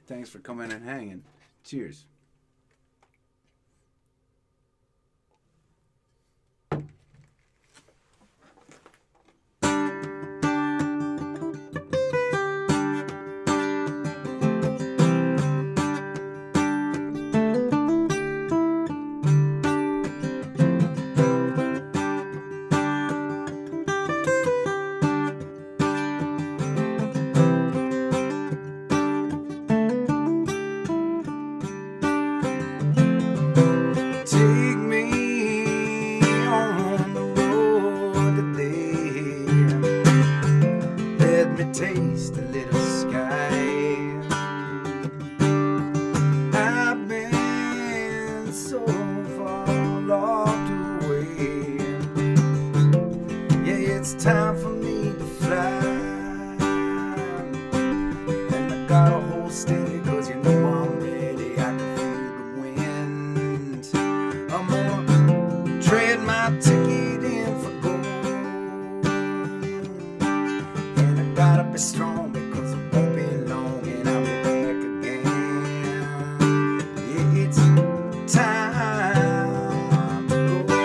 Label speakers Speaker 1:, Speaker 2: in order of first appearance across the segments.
Speaker 1: Thanks for coming and hanging. Cheers. Taste a little sky. I've been so far locked away. Yeah, it's time for me to fly. And I gotta hold steady, cause you know I'm ready. I can feel the wind. I'm gonna trade my ticket in for gold. Gotta be strong because it won't be long and I'll be back again. Yeah, it's time to go.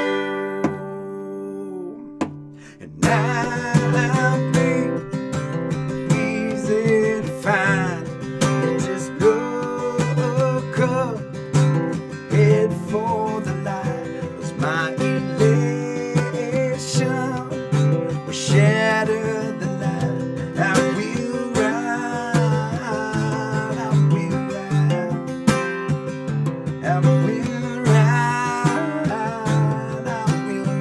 Speaker 1: And I'll be easy to find. Just look up, head for the light. 'Cause my elation will shatter the night. I will ride, I will ride, I will ride, I will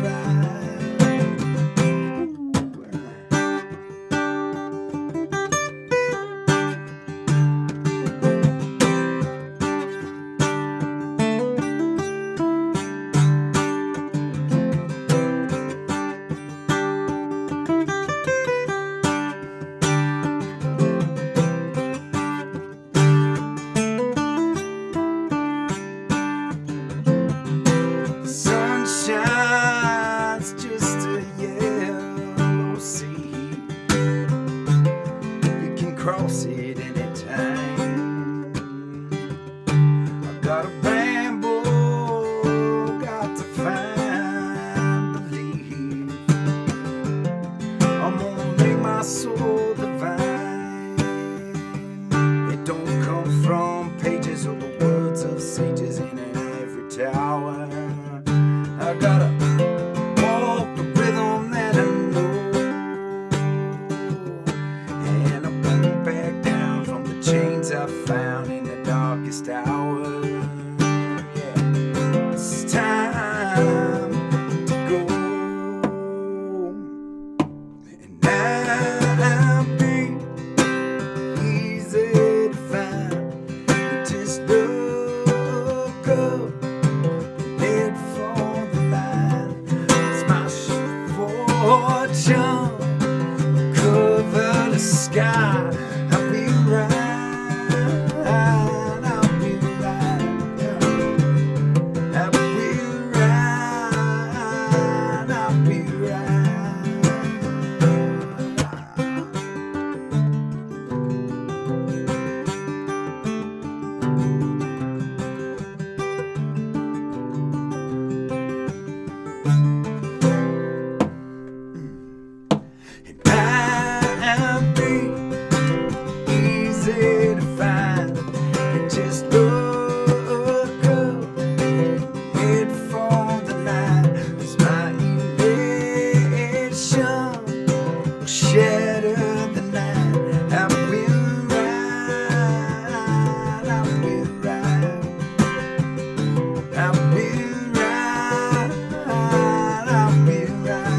Speaker 1: sunshine's just a yellow sea. You can cross it anytime. I gotta ramble, got to find belief. I'm gonna make my soul divine. It don't come from pages or the words of sages in an ivory tower. I gotta walk the rhythm that I know, and I won't back down from the chains I found in the darkest hour. Yeah, it's time to go, and I'll be easy to find. Just look up, head for fortune, cover the sky. I'll be right, I'll be right, I'll be right, I'll be right. I'll be easy to find. And just look up, head for the light. 'Cause my elation will shatter the night. I will ride, I will ride, I will ride, I will ride.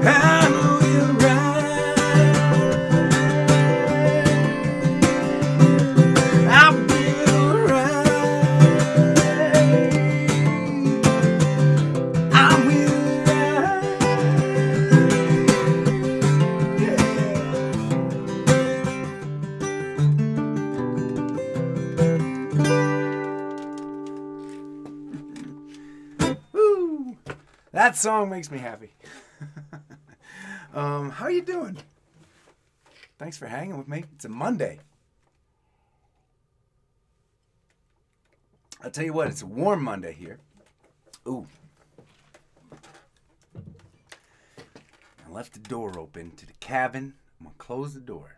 Speaker 1: I will ride, I will ride, I will ride. Woo! That song makes me happy. How you doing? Thanks for hanging with me. It's a Monday. I'll tell you what, it's a warm Monday here. Ooh. I left the door open to the cabin. I'm going to close the door.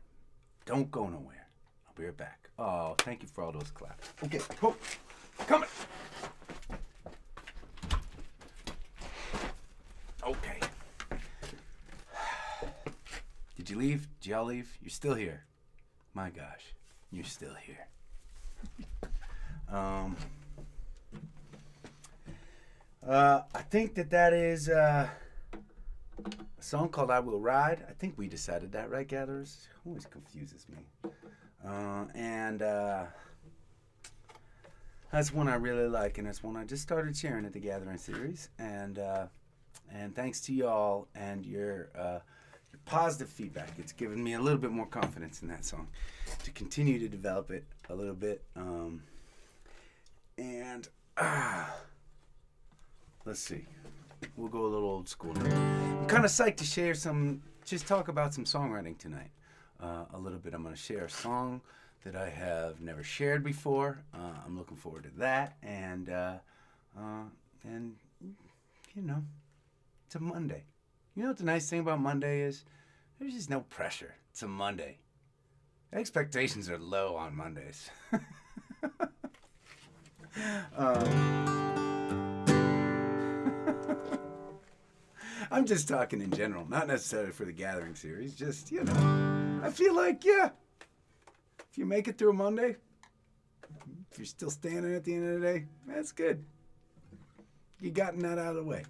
Speaker 1: Don't go nowhere. I'll be right back. Oh, thank you for all those claps. Okay, oh, coming. Okay. Did you leave? Did y'all leave? You're still here. My gosh, you're still here. I think that is a song called "I Will Ride." I think we decided that, right, gatherers? Always confuses me. And that's one I really like, and it's one I just started sharing at the Gathering series. And thanks to y'all and your positive feedback, it's given me a little bit more confidence in that song to continue to develop it a little bit. Let's see. We'll go a little old school now. I'm kind of psyched to share just talk about some songwriting tonight. A little bit. I'm going to share a song that I have never shared before. I'm looking forward to that. And you know, it's a Monday. You know what the nice thing about Monday is? There's just no pressure. It's a Monday. Expectations are low on Mondays. I'm just talking in general, not necessarily for the Gathering series. Just, I feel like, if you make it through a Monday, if you're still standing at the end of the day, that's good. You gotten that out of the way.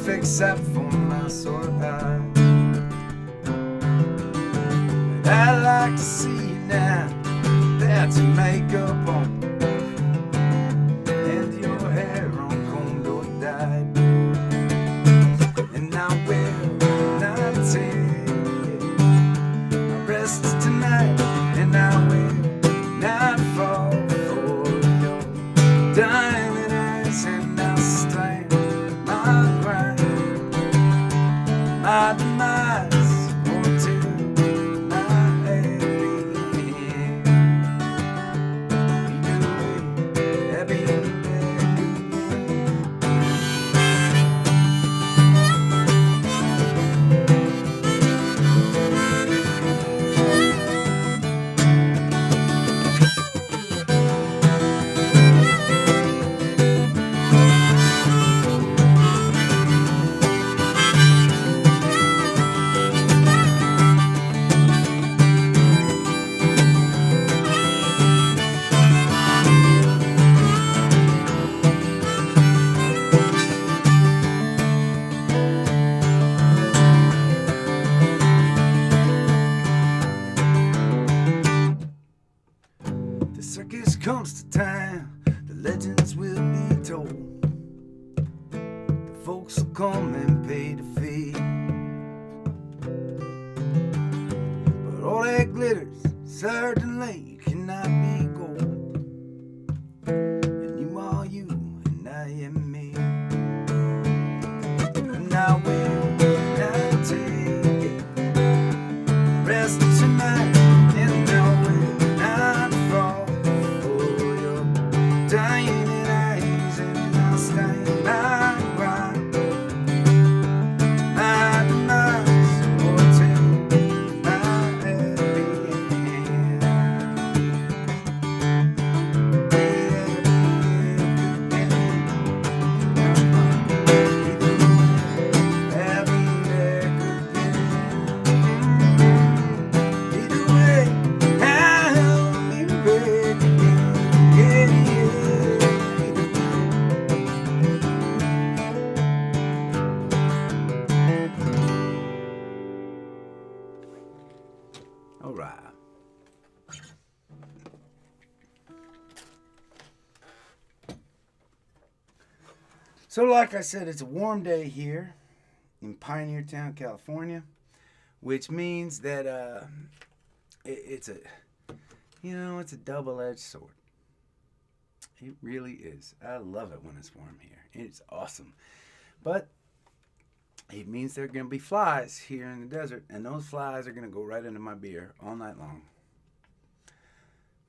Speaker 1: Except for my sore eye. But I'd like to see you now. That's your makeup on and your hair on combed or dyed. And I will not take my rest tonight. And I will not fall for your diamond eyes. And I'll stand my ground. My demise or to my happy end. Either way, happy and back comes to time, the legends will be told. The folks will come and pay the fee. But all that glitters certainly cannot be gold. And you are you, and I am me. So, like I said, it's a warm day here in Pioneer Town, California, which means that it's a, it's a double-edged sword. It really is. I love it when it's warm here. It's awesome. But it means there are going to be flies here in the desert, and those flies are going to go right into my beer all night long.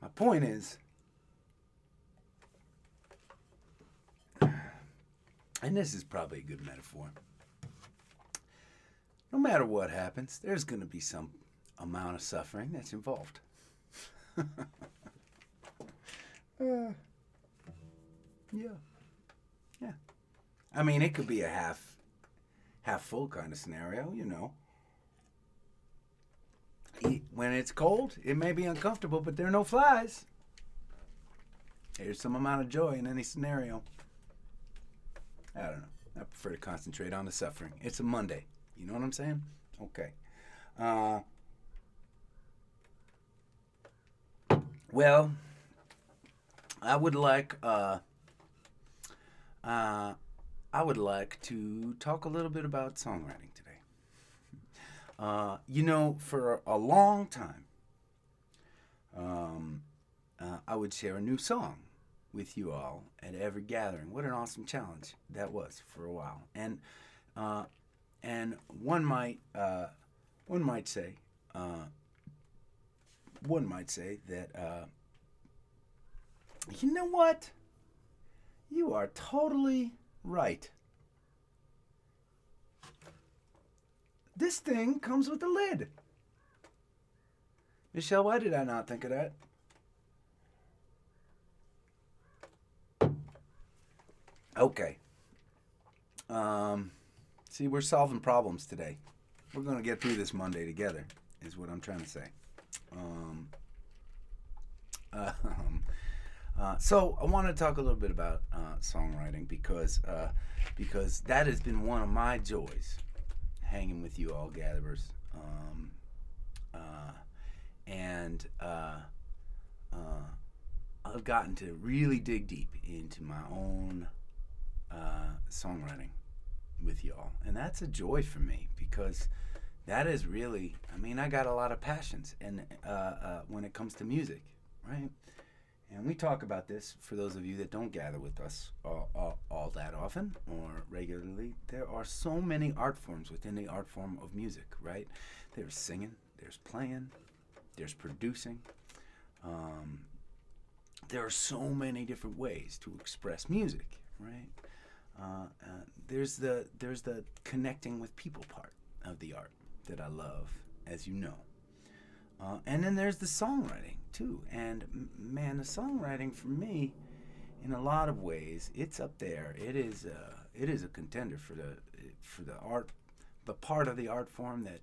Speaker 1: My point is, and this is probably a good metaphor, no matter what happens, there's going to be some amount of suffering that's involved. Yeah. Yeah. I mean, it could be a half full kind of scenario, When it's cold, it may be uncomfortable, but there are no flies. There's some amount of joy in any scenario. I don't know. I prefer to concentrate on the suffering. It's a Monday. You know what I'm saying? Okay. Well, I would like to talk a little bit about songwriting today. For a long time, I would share a new song with you all at every gathering. What an awesome challenge that was for a while. And one might say that you know what? You are totally right. This thing comes with a lid. Michelle, why did I not think of that? Okay. See, we're solving problems today. We're going to get through this Monday together, is what I'm trying to say. So I want to talk a little bit about songwriting because that has been one of my joys, hanging with you all gatherers, and I've gotten to really dig deep into my own songwriting with y'all, and that's a joy for me because that is really, I got a lot of passions, and when it comes to music, right? And we talk about this for those of you that don't gather with us all that often or regularly. There are so many art forms within the art form of music, right? There's singing, there's playing, there's producing. There are so many different ways to express music, right? There's the connecting with people part of the art that I love, as you know. And then there's the songwriting too, and man, the songwriting for me, in a lot of ways, it's up there. It is a contender for the art, the part of the art form that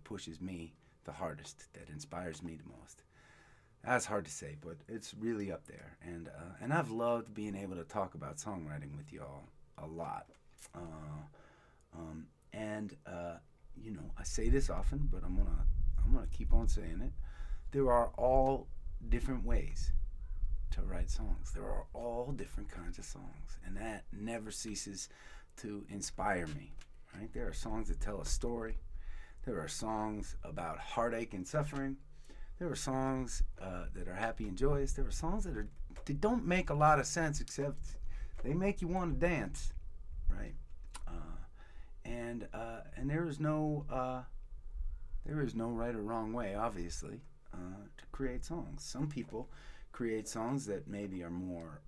Speaker 1: pushes me the hardest, that inspires me the most. That's hard to say, but it's really up there, and I've loved being able to talk about songwriting with y'all a lot. I say this often, but I'm gonna keep on saying it. There are all different ways to write songs. There are all different kinds of songs, and that never ceases to inspire me. Right? There are songs that tell a story. There are songs about heartache and suffering. There are songs that are happy and joyous. There are songs that don't make a lot of sense, except they make you want to dance, right? And there is no right or wrong way, obviously, to create songs. Some people create songs that maybe are more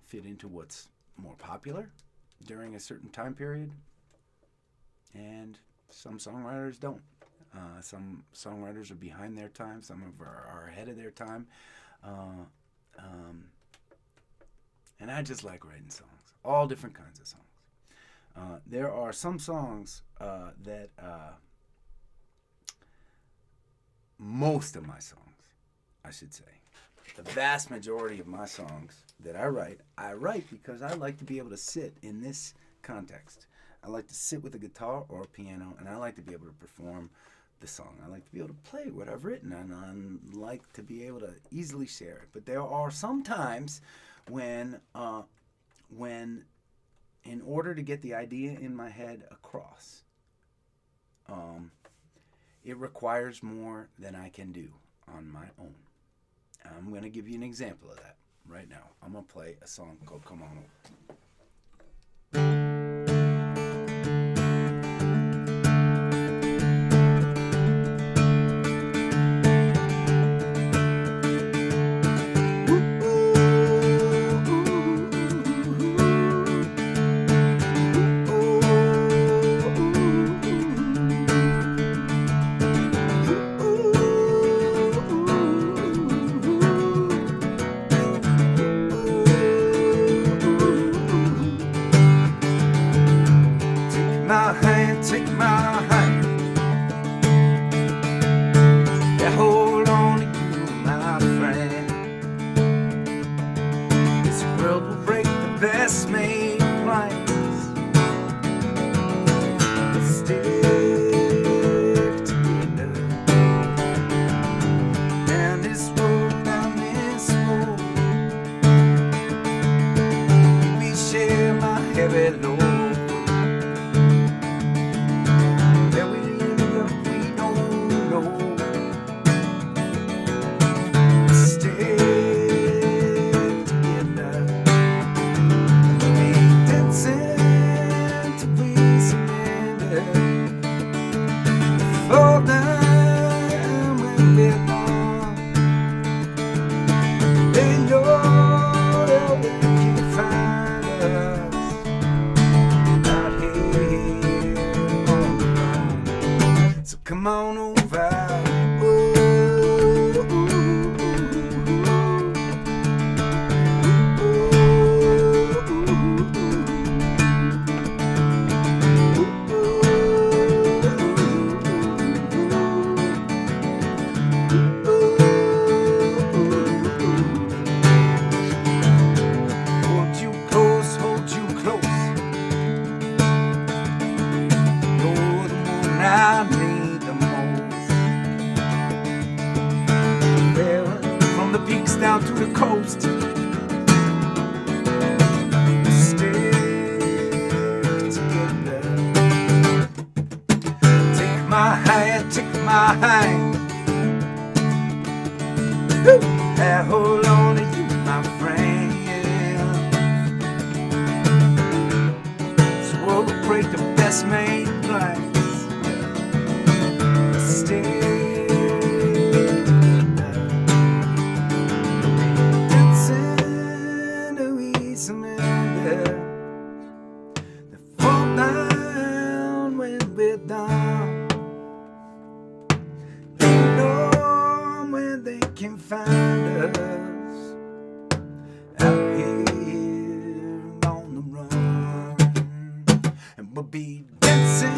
Speaker 1: fit into what's more popular during a certain time period, and some songwriters don't. Some songwriters are behind their time. Some are ahead of their time. And I just like writing songs, all different kinds of songs. There are some songs that most of my songs, I should say, the vast majority of my songs that I write because I like to be able to sit in this context. I like to sit with a guitar or a piano, and I like to be able to perform the song. I like to be able to play what I've written, and I like to be able to easily share it. But there are some times when in order to get the idea in my head across, it requires more than I can do on my own. I'm going to give you an example of that right now. I'm going to play a song called Come On Over. Take my hand, yeah, hold on to you, my friend. This world will break the best made plans, but stick together. And this road, we share my heavy load. Come on over. Hold you close, hold you close. You're the one I need the most. Well, from the peaks down to the coast, stick together. Take my hand, take my hand. I hold on to you, my friend. This world will break the best made plans. Stay dancing to ease the fall down when we're done. They know where they can find us out here on the run, and we'll be dancing.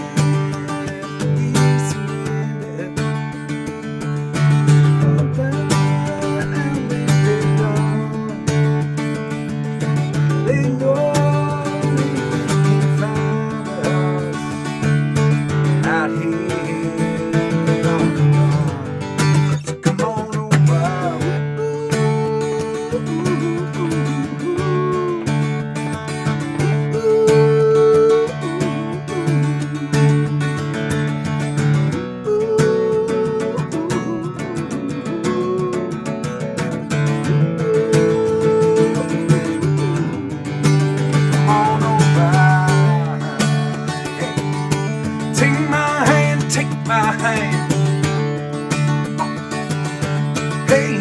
Speaker 1: My hand. Hey,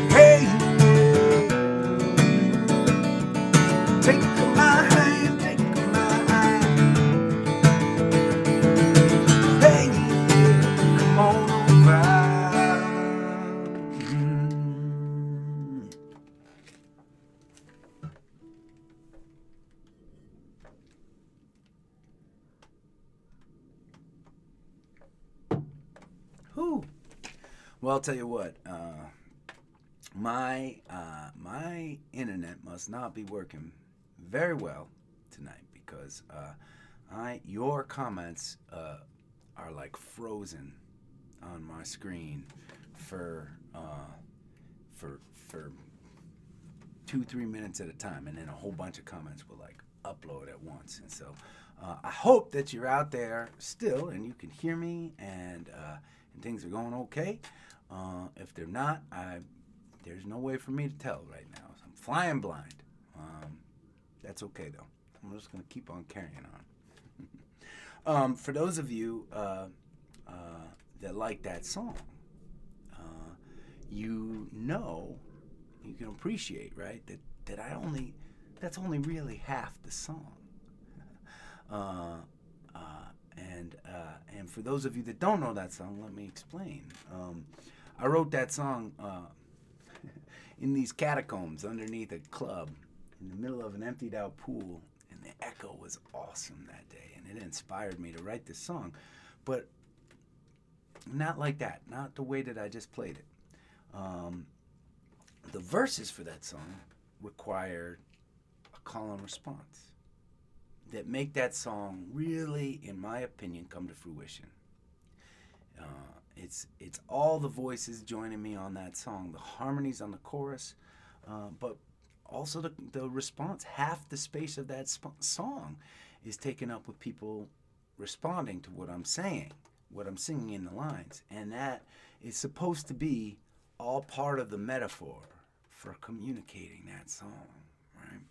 Speaker 1: hey, take my hand, take my hand. Hey, come on over. Whew. Well, I'll tell you what. My internet must not be working very well tonight because your comments are like frozen on my screen for 2-3 minutes at a time, and then a whole bunch of comments will like upload at once. And so I hope that you're out there still and you can hear me and things are going okay. If they're not, there's no way for me to tell right now. So I'm flying blind. That's okay though. I'm just going to keep on carrying on. For those of you that like that song, you can appreciate, right, that's only really half the song. And for those of you that don't know that song, let me explain. I wrote that song in these catacombs underneath a club in the middle of an emptied out pool, and the echo was awesome that day, and it inspired me to write this song. But not like that, not the way that I just played it. The verses for that song required a call and response that make that song really, in my opinion, come to fruition. It's all the voices joining me on that song, the harmonies on the chorus, but also the response. Half the space of that song is taken up with people responding to what I'm saying, what I'm singing in the lines, and that is supposed to be all part of the metaphor for communicating that song, right?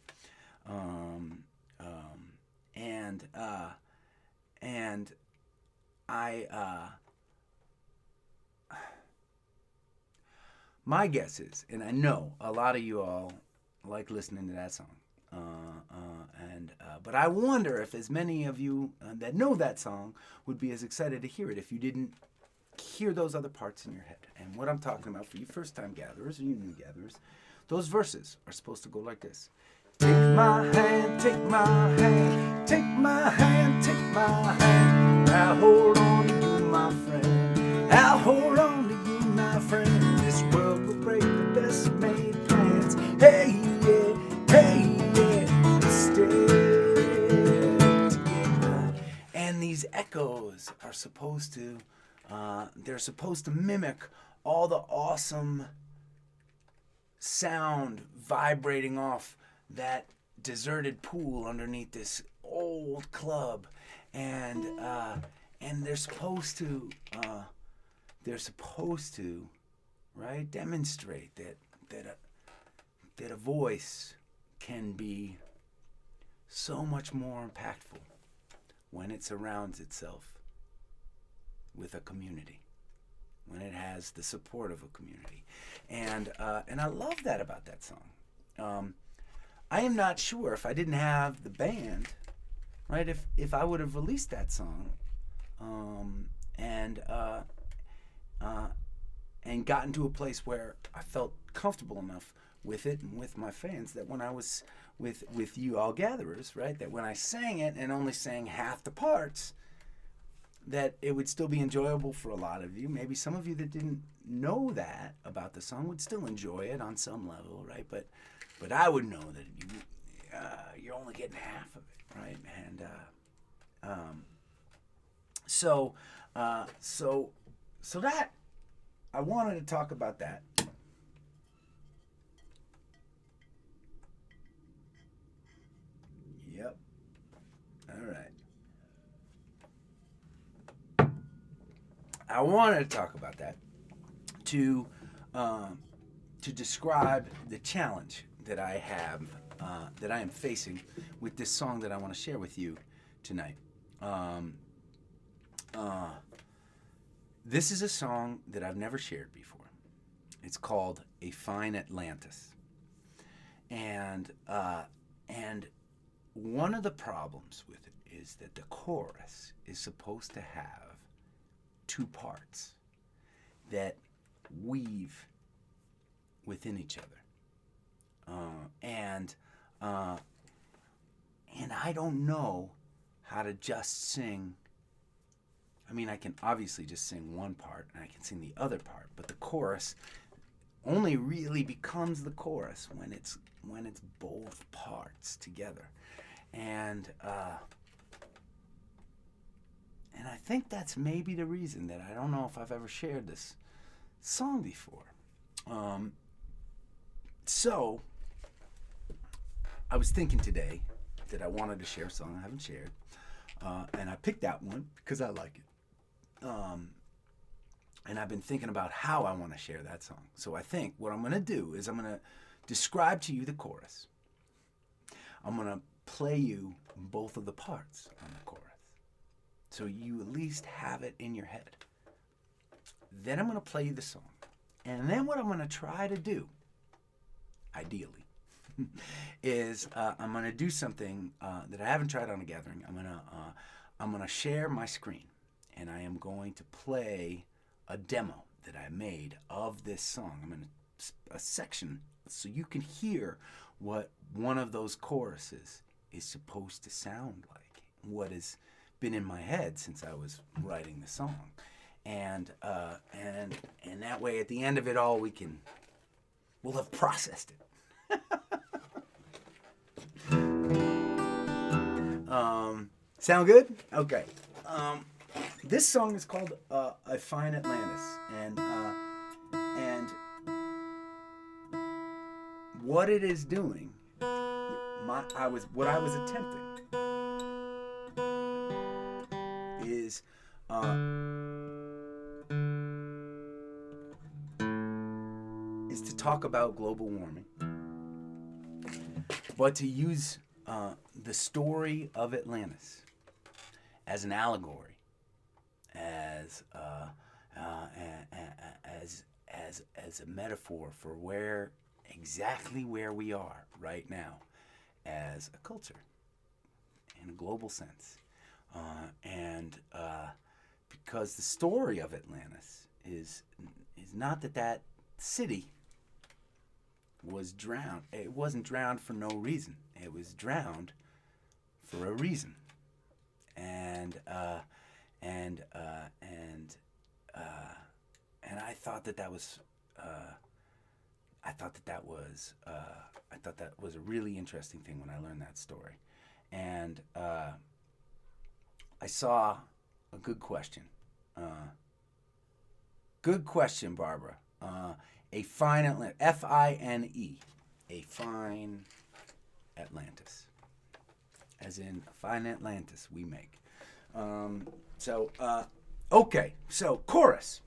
Speaker 1: My guess is, and I know a lot of you all like listening to that song, but I wonder if as many of you that know that song would be as excited to hear it if you didn't hear those other parts in your head. And what I'm talking about for you first-time gatherers or you new gatherers, those verses are supposed to go like this. Take my hand, take my hand, take my hand, take my hand. I'll hold on to you, my friend. I'll hold on to you, my friend. This world will break the best made plans. Hey, yeah, stay together. And these echoes are supposed to they're supposed to mimic all the awesome sound vibrating off that deserted pool underneath this old club, and they're supposed to right, demonstrate that a voice can be so much more impactful when it surrounds itself with a community, when it has the support of a community. And I love that about that song. I am not sure if I didn't have the band, right, if I would have released that song and gotten to a place where I felt comfortable enough with it and with my fans that when I was with you all gatherers, right, that when I sang it and only sang half the parts, that it would still be enjoyable for a lot of you. Maybe some of you that didn't know that about the song would still enjoy it on some level, right? But I would know that you're only getting half of it, right? And so that I wanted to talk about that. Yep. All right. I wanted to talk about that to describe the challenge that I have, that I am facing with this song that I want to share with you tonight. This is a song that I've never shared before. It's called "A Fine Atlantis," and one of the problems with it is that the chorus is supposed to have two parts that weave within each other, and I don't know how to just sing. I mean, I can obviously just sing one part and I can sing the other part, but the chorus only really becomes the chorus when it's both parts together, and I think that's maybe the reason that I don't know if I've ever shared this song before. So I was thinking today that I wanted to share, a song I haven't shared. And I picked that one because I like it. And I've been thinking about how I want to share that song. So I think what I'm going to do is I'm going to describe to you the chorus. I'm going to play you both of the parts on the chorus, so you at least have it in your head. Then I'm going to play you the song. And then what I'm going to try to do, ideally, is I'm going to do something that I haven't tried on a gathering. I'm going to share my screen, and I am going to play a demo that I made of this song. I'm in a section so you can hear what one of those choruses is supposed to sound like, what has been in my head since I was writing the song. And that way, at the end of it all, we'll have processed it. Sound good? Okay. This song is called "I Find Atlantis," and what it is doing, what I was attempting is to talk about global warming, but to use the story of Atlantis as an allegory, as a metaphor for exactly where we are right now as a culture in a global sense, because the story of Atlantis is not that city was drowned. It wasn't drowned for no reason. It was drowned for a reason. And I thought that was a really interesting thing when I learned that story. And I saw a good question. Good question, Barbara. A fine Atlantis, F-I-N-E, a fine Atlantis, as in a fine Atlantis we make. Okay, so chorus.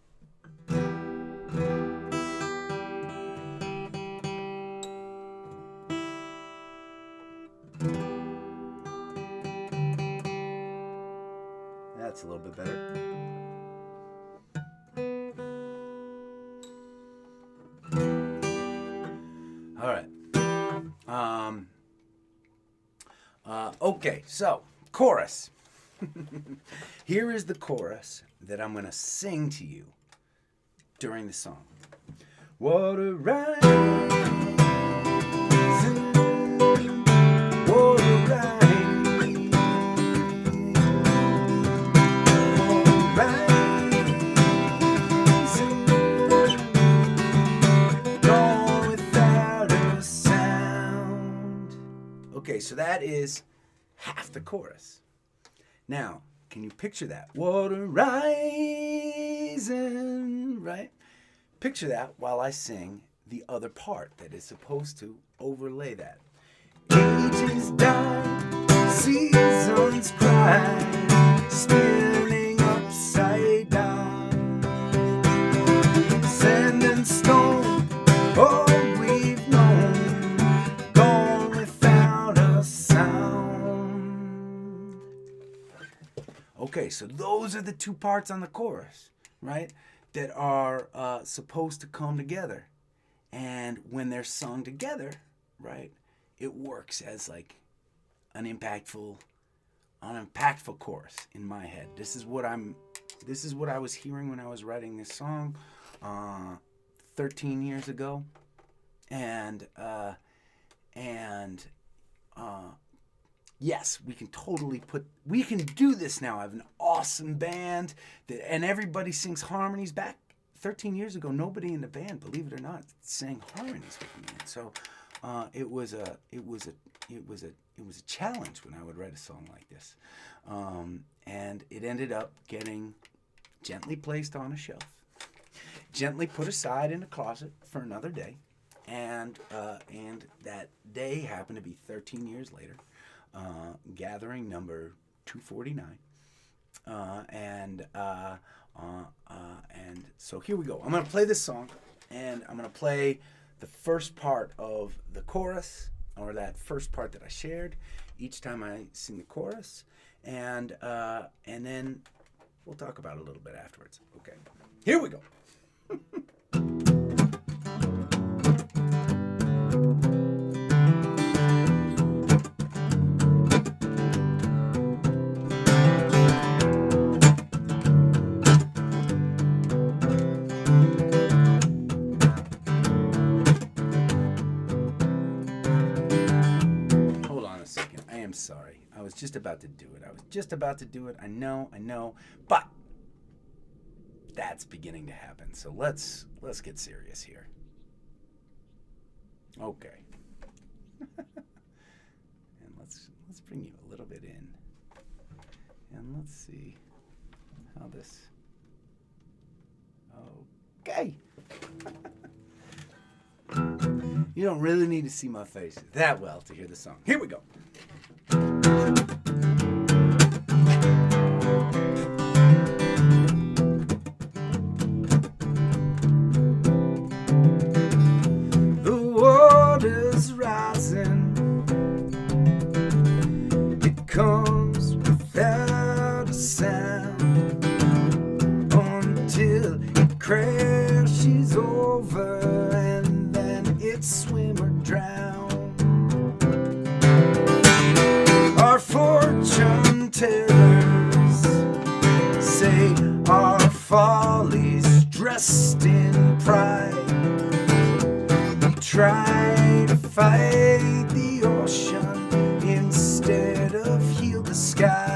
Speaker 1: That's a little bit better. All right. Okay, so chorus. Here is the chorus that I'm going to sing to you during the song. Water rising, water rising, gone without a sound. Okay, so that is half the chorus. Now, can you picture that? Water rising, right? Picture that while I sing the other part that is supposed to overlay that. Ages die, seasons cry, spinning upside down. Sand and stone, all we've known, gone without a sound. Okay, so those are the two parts on the chorus, right? That are supposed to come together. And when they're sung together, right, it works as like an impactful chorus in my head. This is what I was hearing when I was writing this song 13 years ago. And yes, we can do this now. I have an awesome band and everybody sings harmonies. Back 13 years ago, nobody in the band, believe it or not, sang harmonies with me. And so it was a challenge when I would write a song like this. And it ended up getting gently placed on a shelf, gently put aside in a closet for another day. And that day happened to be 13 years later. gathering number 249. And so here we go. I'm going to play this song, and I'm going to play the first part of the chorus, or that first part that I shared, each time I sing the chorus, and then we'll talk about it a little bit afterwards. Okay, here we go. I'm sorry. I was just about to do it. I know. But that's beginning to happen. So let's get serious here. Okay. And let's bring you a little bit in. And let's see how this. Okay. You don't really need to see my face that well to hear the song. Here we go. The water's rising. It comes without a sound until it crashes over, and then it's swim or drown. Our fortune tellers say our folly's dressed in pride. We try to fight the ocean instead of heal the sky.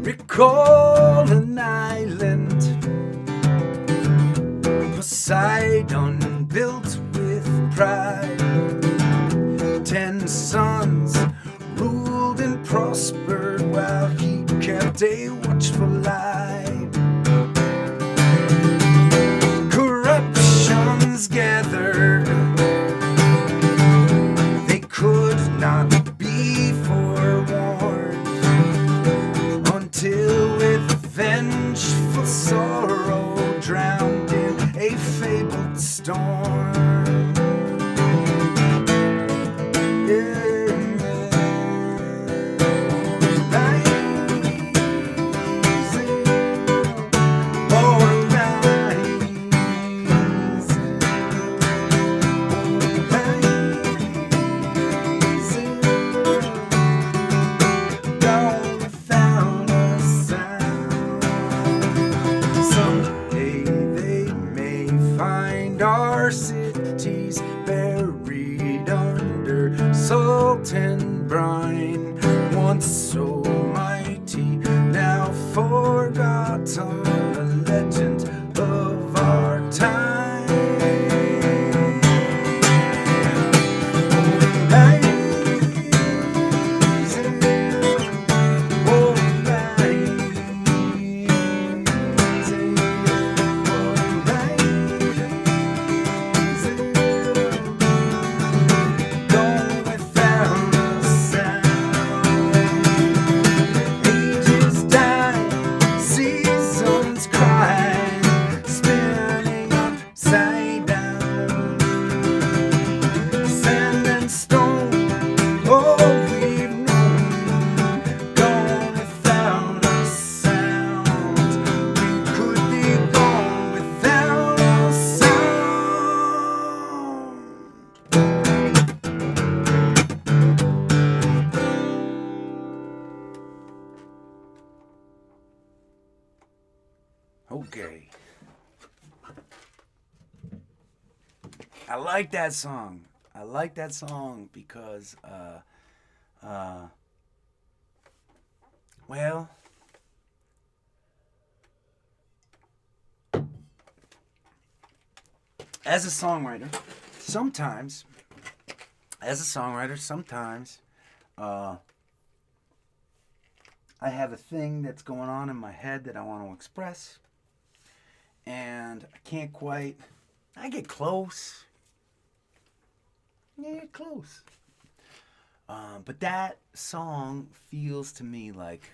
Speaker 1: Recall an island Poseidon built with pride. 10 sons ruled and prospered while he kept a watchful eye. Corruptions gathered, they could not be forewarned, until with vengeful sorrow drowned in a fabled storm. Our cities buried under salt and brine, once so mighty, now forgotten, a legend of our time. Seasons like that song. I like that song because, well, as a songwriter, sometimes, uh, I have a thing that's going on in my head that I want to express, and I can't quite. I get close. Yeah, close. But that song feels to me like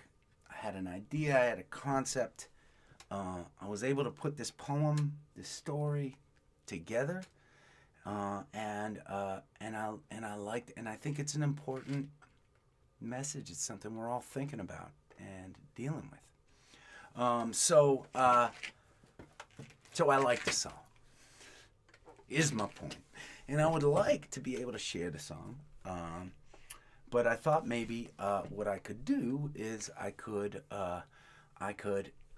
Speaker 1: I had an idea, I had a concept. I was able to put this poem, this story together, and I liked, and I think it's an important message. It's something we're all thinking about and dealing with. So I like the song. Is my point, and I would like to be able to share the song. But I thought maybe what I could do is I could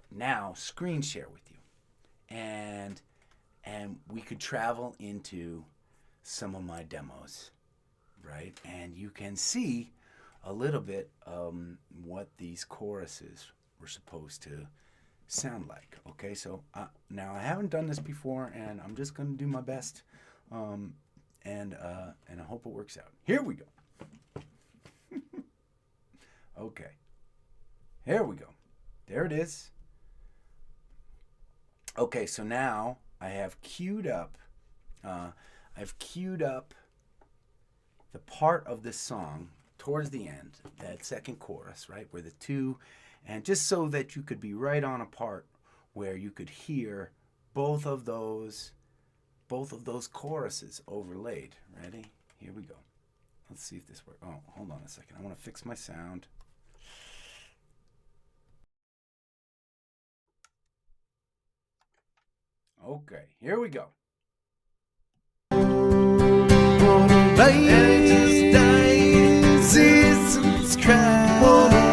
Speaker 1: now screen share with you, and we could travel into some of my demos, right? And you can see a little bit what these choruses were supposed to sound like. Okay, so now I haven't done this before, and I'm just gonna do my best, and I hope it works out. Here we go. Okay, here we go. There it is. Okay, so now I have queued up. I've queued up the part of this song towards the end, that second chorus, right, where the two, and just so that you could be right on a part where you could hear both of those choruses overlaid. Ready? Here we go. Let's see if this works. Oh, hold on a second. I want to fix my sound. Okay, here we go. Seasons cry,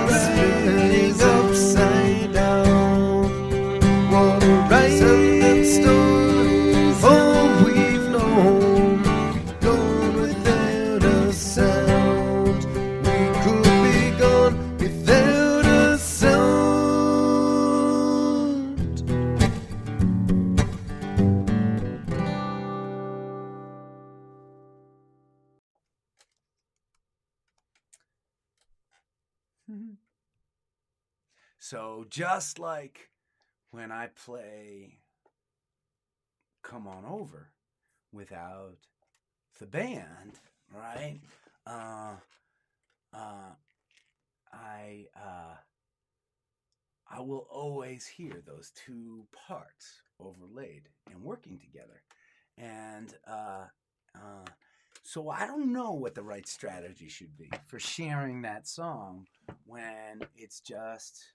Speaker 1: spinning upside down. Wanna rise up and stone, all we've known, gone without a sound. We could be gone without a sound. So just like when I play Come On Over without the band, right? I will always hear those two parts overlaid and working together. And so I don't know what the right strategy should be for sharing that song when it's just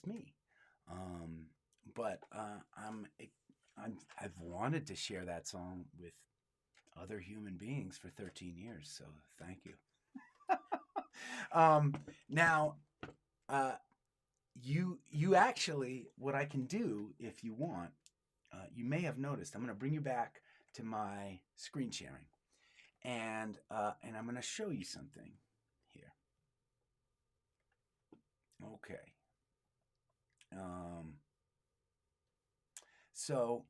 Speaker 1: me. But I've wanted to share that song with other human beings for 13 years, so thank you. Now, you actually, what I can do if you want, you may have noticed, I'm going to bring you back to my screen sharing, and I'm going to show you something here. Okay. So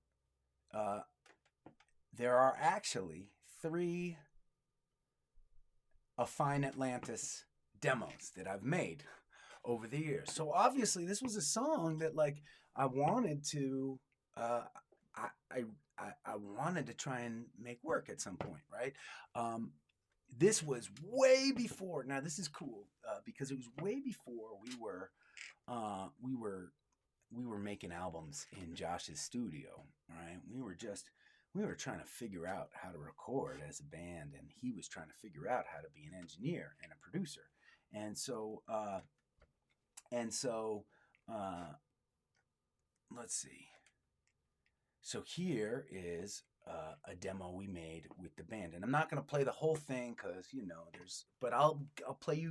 Speaker 1: there are actually 3 A Fine Atlantis demos that I've made over the years. So obviously this was a song that like I wanted to I wanted to try and make work at some point, right? This was way before. Now this is cool because it was way before we were making albums in Josh's studio, right? We were trying to figure out how to record as a band, and he was trying to figure out how to be an engineer and a producer. And so let's see. So here is a demo we made with the band, and I'm not going to play the whole thing because but I'll play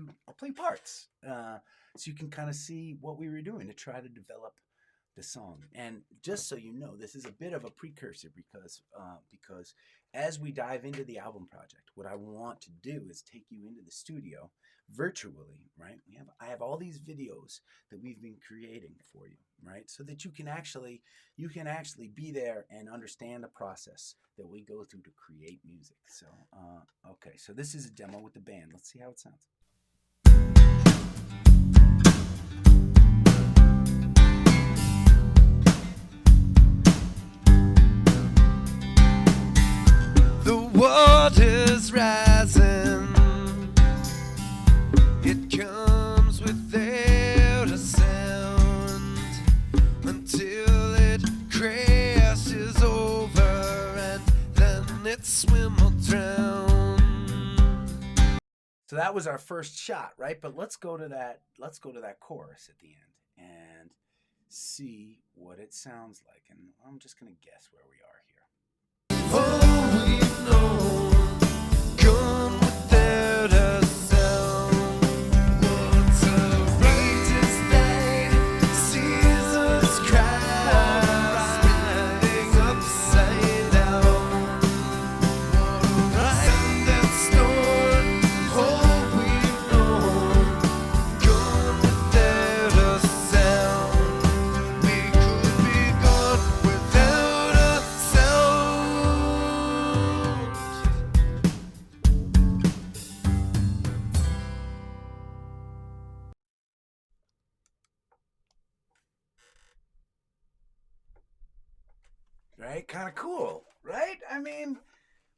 Speaker 1: parts so you can kind of see what we were doing to try to develop the song. And just so you know, this is a bit of a precursor because as we dive into the album project, what I want to do is take you into the studio virtually, right? I have all these videos that we've been creating for you, right? So that you can actually be there and understand the process that we go through to create music. So okay, so this is a demo with the band. Let's see how it sounds.
Speaker 2: Water's rising, it comes without a sound until it crashes over and then it swim or drown.
Speaker 1: So that was our first shot, right? But let's go to that chorus at the end and see what it sounds like. And I'm just gonna guess where we are here.
Speaker 2: Oh, we've known, gone without a sound. What's a righteous day sees us cry, spinning upside down. Sand and storm, oh, we've known, gone without a sound. We could be gone without a sound.
Speaker 1: Right? Kind of cool, right? I mean,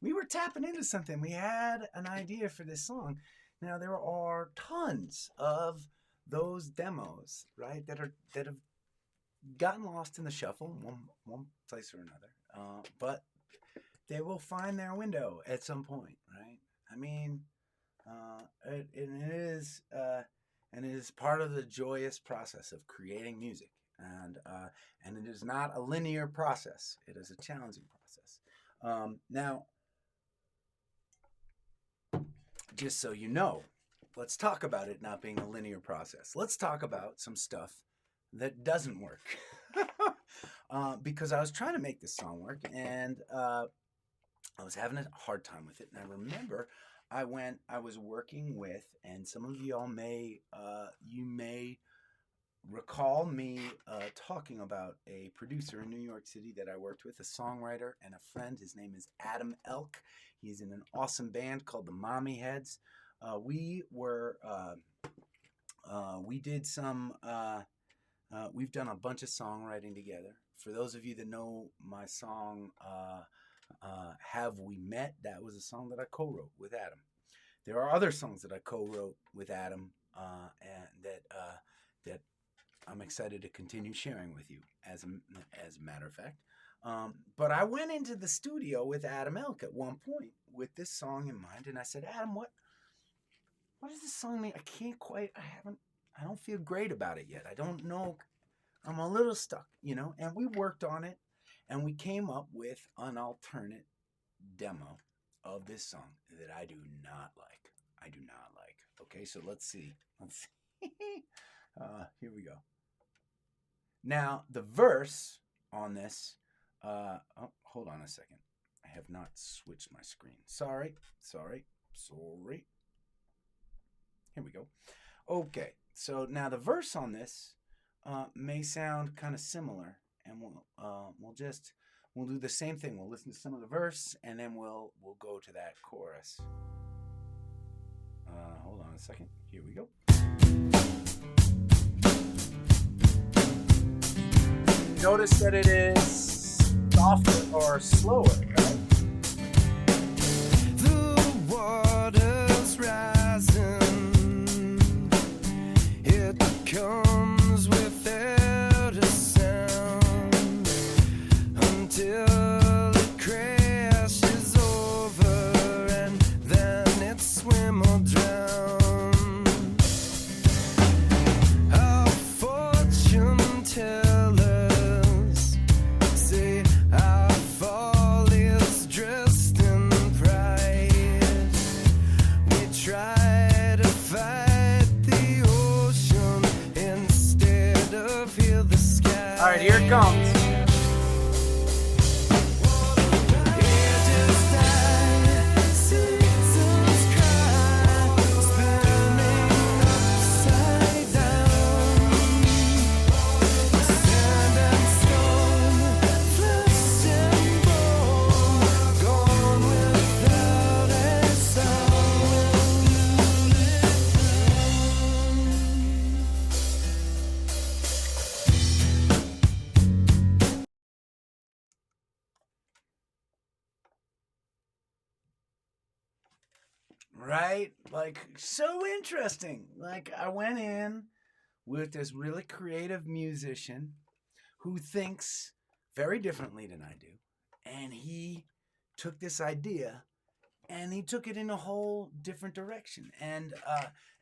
Speaker 1: we were tapping into something. We had an idea for this song. Now there are tons of those demos, right, that have gotten lost in the shuffle, one place or another. But they will find their window at some point, right? I mean, it is part of the joyous process of creating music. And it is not a linear process. It is a challenging process. Now, just so you know, let's talk about it not being a linear process. Let's talk about some stuff that doesn't work. Because I was trying to make this song work, and I was having a hard time with it. And I remember I was working with, and some of y'all you may recall me talking about a producer in New York City that I worked with, a songwriter and a friend. His name is Adam Elk. He's in an awesome band called the Mommy Heads. We've done a bunch of songwriting together. For those of you that know my song, Have We Met? That was a song that I co-wrote with Adam. There are other songs that I co-wrote with Adam and that I'm excited to continue sharing with you, as a matter of fact. But I went into the studio with Adam Elk at one point with this song in mind, and I said, Adam, what does this song mean? I don't feel great about it yet. I don't know. I'm a little stuck, and we worked on it, and we came up with an alternate demo of this song that I do not like. Okay, so let's see. Here we go. Now, the verse on this, hold on a second. I have not switched my screen. Sorry. Here we go. Okay, so now the verse on this may sound kind of similar, and we'll do the same thing. We'll listen to some of the verse, and then we'll go to that chorus. Hold on a second. Here we go. Notice that it is softer or slower, right?
Speaker 2: The water's rising, it comes without a sound until it crashes over and then it swim or drown. Our fortune tellers say our fall is
Speaker 1: comes. Right? Like, so interesting. Like, I went in with this really creative musician who thinks very differently than I do. And he took this idea and he took it in a whole different direction. And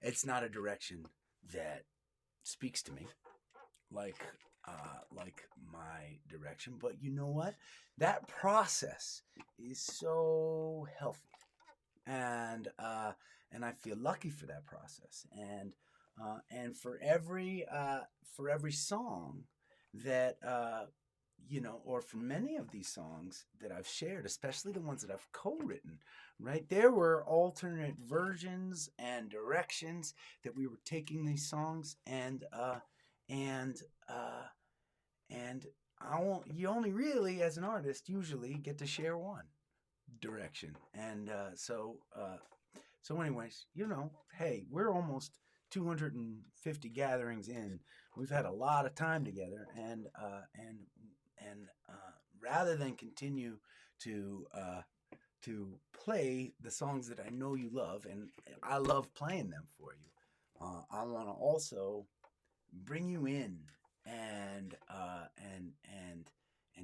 Speaker 1: it's not a direction that speaks to me like my direction. But you know what? That process is so healthy. And I feel lucky for that process, and for every song that or for many of these songs that I've shared, especially the ones that I've co-written, right? There were alternate versions and directions that we were taking these songs, and you only really, as an artist, usually get to share one direction. And so anyways, hey, we're almost 250 gatherings in. We've had a lot of time together, and rather than continue to play the songs that I know you love, and I love playing them for you, I want to also bring you in and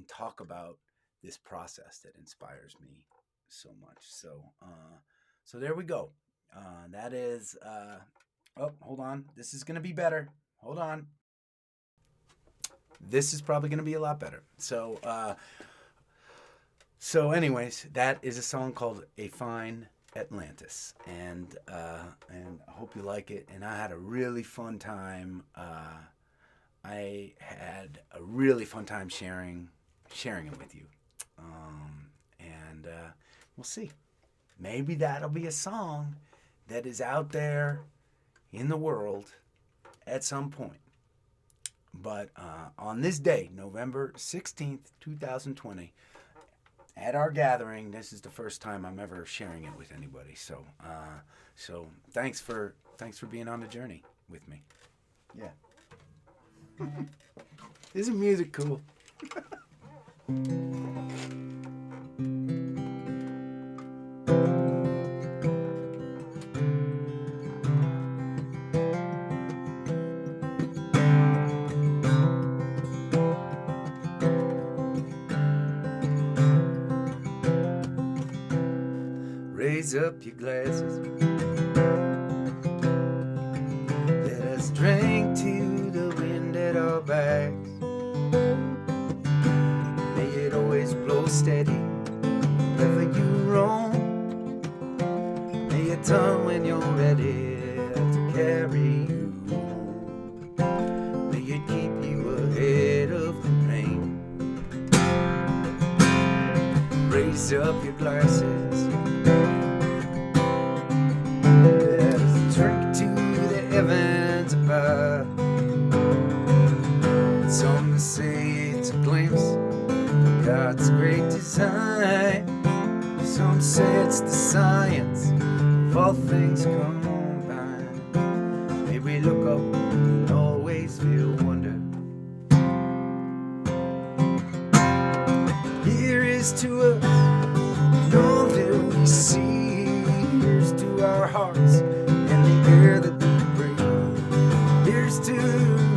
Speaker 1: talk about this process that inspires me so much. So there we go. That is hold on, this is gonna be better. Hold on, this is probably gonna be a lot better. So anyways, that is a song called A Fine Atlantis, and I hope you like it. And I had a really fun time. I had a really fun time sharing it with you. And we'll see. Maybe that'll be a song that is out there in the world at some point. But on this day, November 16th, 2020, at our gathering, this is the first time I'm ever sharing it with anybody. So thanks for being on the journey with me. Yeah. Isn't music cool? Raise up your glasses. Let us drink to the wind at our backs. May it always blow steady wherever you roam. May it turn when you're ready to carry you home. May it keep you ahead of the rain. Raise up your glasses. Let us drink to the heavens above. Some say it's a glimpse of God's great design. Some say it's the science of all things combined. May we look up and always feel wonder. Here is to us all that we see. Here's to our hearts and the air that we breathe. Here's to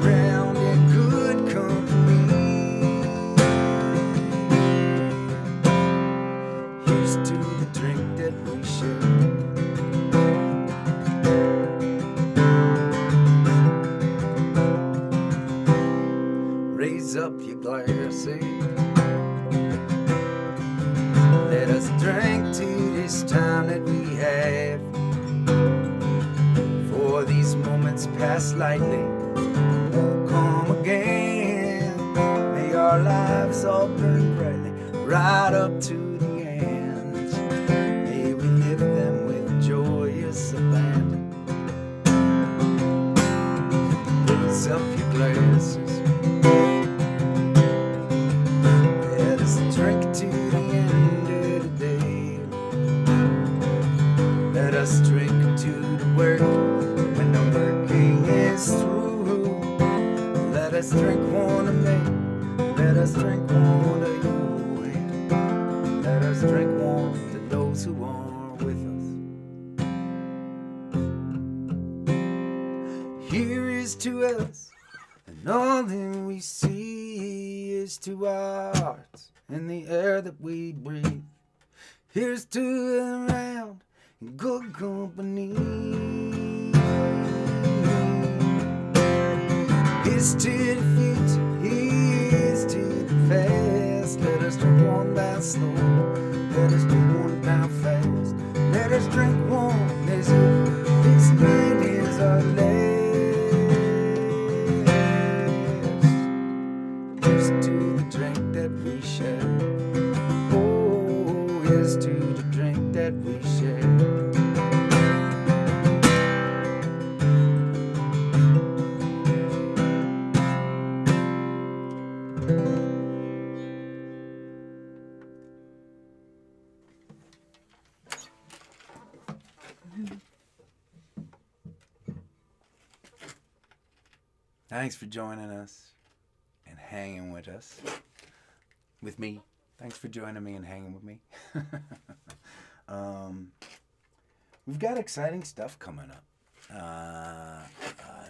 Speaker 1: round and good company. Here's to the drink that we share. Raise up your glasses. Let us drink to this time that we have. For these moments pass lightly, won't come again. May our to us, and all that we see is to our hearts and the air that we breathe. Here's to the round and good company. Here's to the future, here's to the past. Let us drink one down slow, let us drink one down fast. Let us drink one as if this night is our last. Here's to the drink that we share. Oh, here's to the drink that we share. Thanks for joining us and hanging with us. With me. Thanks for joining me and hanging with me. We've got exciting stuff coming up.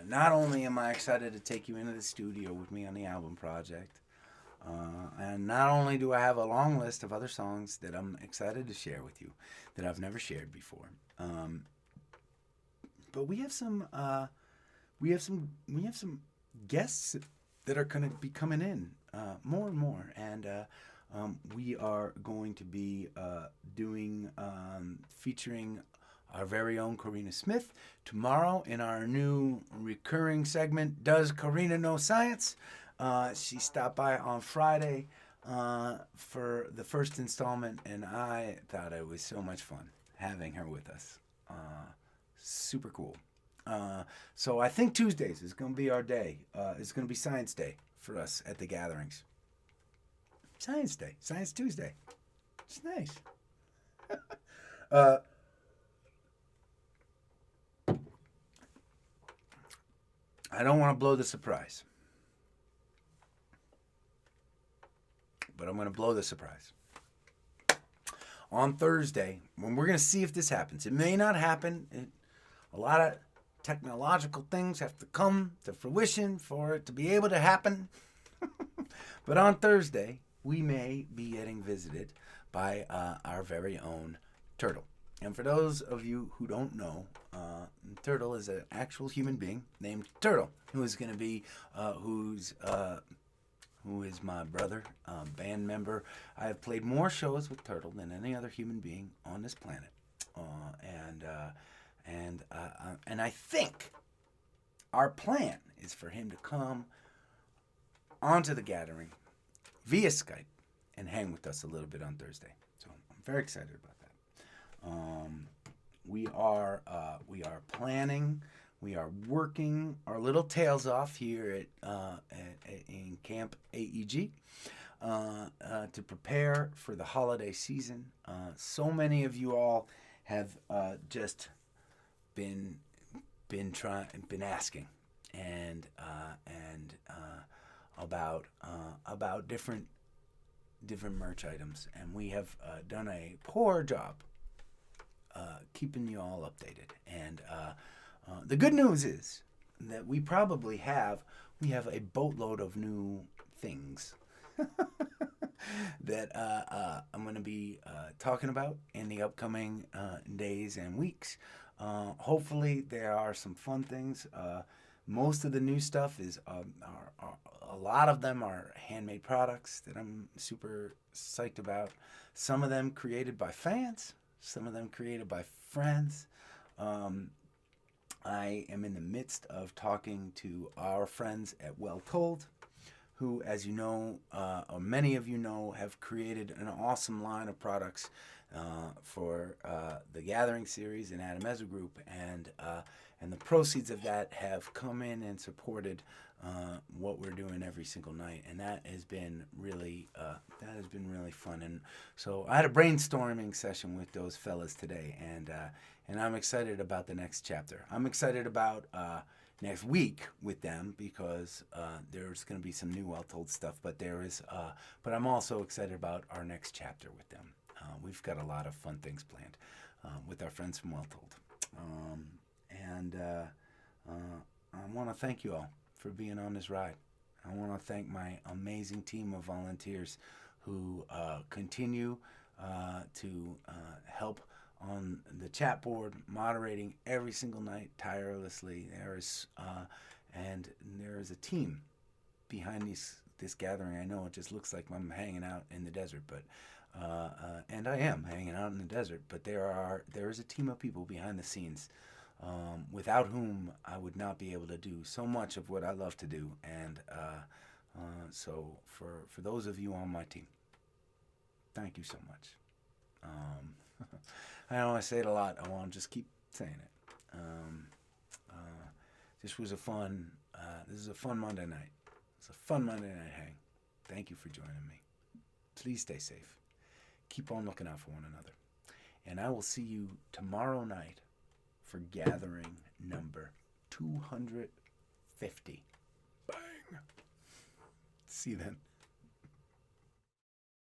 Speaker 1: Not only am I excited to take you into the studio with me on the album project, and not only do I have a long list of other songs that I'm excited to share with you that I've never shared before, but we have some guests that are going to be coming in more and more, and we are going to be featuring our very own Karina Smith tomorrow in our new recurring segment, Does Karina Know Science? She stopped by on Friday for the first installment, and I thought it was so much fun having her with us. Super cool. So I think Tuesdays is going to be our day. It's going to be Science Day for us at the gatherings. Science Day. Science Tuesday. It's nice. I don't want to blow the surprise. But I'm going to blow the surprise. On Thursday, when we're going to see if this happens. It may not happen. A lot of technological things have to come to fruition for it to be able to happen. But on Thursday, we may be getting visited by our very own Turtle. And for those of you who don't know, Turtle is an actual human being named Turtle, who is going to be, who is my brother, band member. I have played more shows with Turtle than any other human being on this planet. And I think our plan is for him to come onto the gathering via Skype and hang with us a little bit on Thursday. So I'm very excited about that. We are planning. We are working our little tails off here in Camp AEG to prepare for the holiday season. So many of you all have just been asking and about different merch items, and we have done a poor job keeping you all updated. And the good news is that we have a boatload of new things that I'm going to be talking about in the upcoming days and weeks. Hopefully there are some fun things. Most of the new stuff is a lot of them are handmade products that I'm super psyched about. Some of them created by fans, some of them created by friends. I am in the midst of talking to our friends at Well Told, who, as you know, or many of you know, have created an awesome line of products for the Gathering series and Adam Ezra Group, and the proceeds of that have come in and supported what we're doing every single night, and that has been really fun. And so I had a brainstorming session with those fellas today, and I'm excited about the next chapter. I'm excited about next week with them because there's going to be some new Well Told stuff, but I'm also excited about our next chapter with them. We've got a lot of fun things planned with our friends from Well Told. I want to thank you all for being on this ride. I want to thank my amazing team of volunteers who continue to help on the chat board, moderating every single night tirelessly. There is a team behind this gathering. I know it just looks like I'm hanging out in the desert, but and I am hanging out in the desert. But there is a team of people behind the scenes, without whom I would not be able to do so much of what I love to do. And so for those of you on my team, thank you so much. I know I say it a lot. I want to just keep saying it. This was a fun. This is a fun Monday night. It's a fun Monday night hang. Thank you for joining me. Please stay safe. Keep on looking out for one another. And I will see you tomorrow night for gathering number 250. Bang. See you then.